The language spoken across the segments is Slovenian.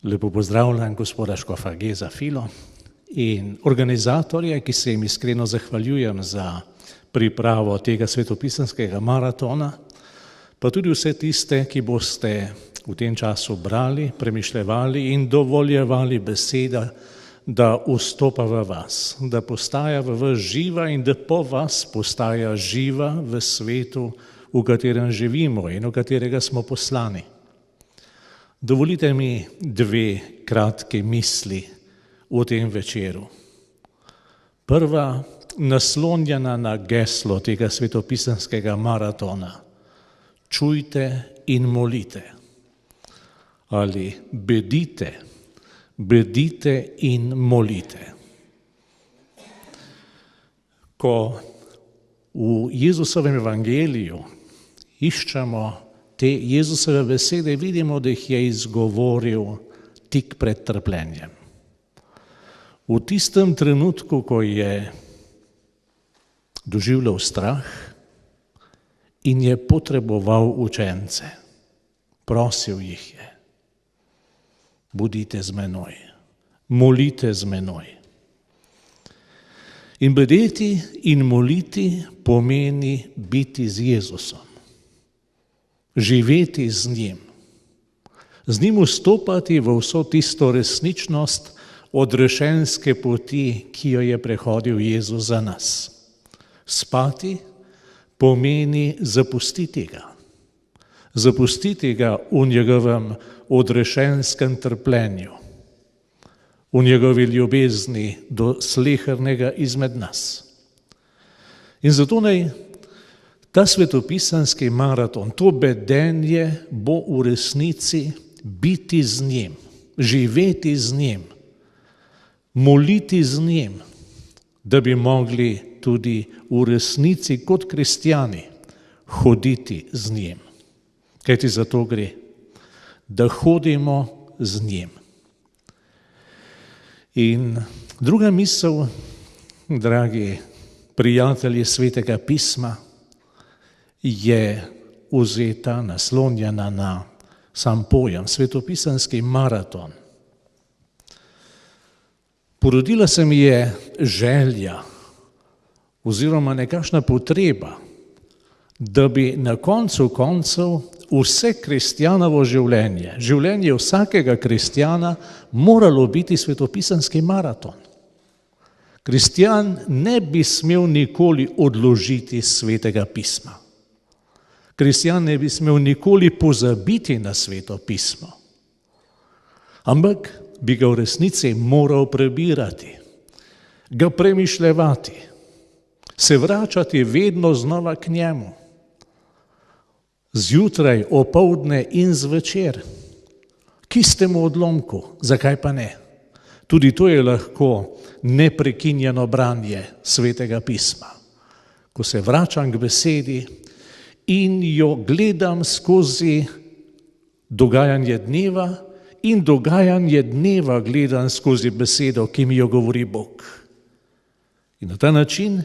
Lepo pozdravljam gospoda škofa Geza Filo in organizatorje, ki se jim iskreno zahvaljujem za pripravo tega svetopisanskega maratona, pa tudi vse tiste, ki boste v tem času brali, premišljevali in dovoljevali beseda, da vstopa v vas, da postaja v vas živa in da po vas postaja živa v svetu, v katerem živimo in v katerega smo poslani. Dovolite mi dve kratke misli v tem večeru. Prva, naslonjena na geslo tega svetopisanskega maratona. Čujte in molite. Ali bedite, bedite in molite. Ko v Jezusovem evangeliju iščemo te Jezusove besede, vidimo, da jih je izgovoril tik pred trpljenjem. V tistem trenutku, ko je doživljal strah in je potreboval učence, prosil jih je: bodite z menoj, molite z menoj. In bedeti in moliti pomeni biti z Jezusom. Živeti z njim vstopati v vso tisto resničnost odrešenske poti, ki jo je prehodil Jezus za nas. Spati pomeni zapustiti ga. Zapustiti ga v njegovem odrešenskem trpljenju, v njegovi ljubezni do slehernega izmed nas. In zato naj ta svetopisanski maraton, to bedenje bo v resnici biti z njim, živeti z njim, moliti z njim, da bi mogli tudi v resnici kot kristjani hoditi z njim. Kajti za to gre, da hodimo z njim. In druga misel, dragi prijatelji Svetega pisma, je vzeta, naslonjena na sam pojem, svetopisanski maraton. Porodila se mi je želja oziroma nekakšna potreba, da bi na koncu koncev vse kristjanovo življenje, življenje vsakega kristjana moralo biti svetopisanski maraton. Kristjan ne bi smel nikoli odložiti Svetega pisma. Kristjan ne bi smel nikoli pozabiti na Sveto pismo, ampak bi ga v resnici moral prebirati, ga premišljevati, se vračati vedno znova k njemu, zjutraj, opoldne in zvečer, k istemu odlomku, zakaj pa ne? Tudi to je lahko neprekinjeno branje Svetega pisma, ko se vračam k besedi in jo gledam skozi dogajanje dneva in dogajanje dneva gledam skozi besedo, ki mi jo govori Bog. In na ta način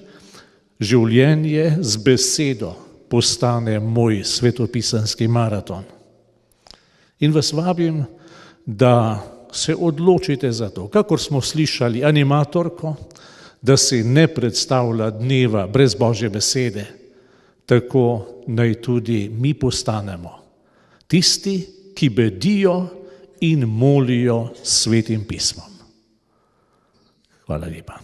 življenje z besedo postane moj svetopisanski maraton. In vas vabim, da se odločite za to, kakor smo slišali animatorko, da si ne predstavlja dneva brez Božje besede, tako naj tudi mi postanemo tisti, ki bedijo in molijo s Svetim pismom. Hvala lepa.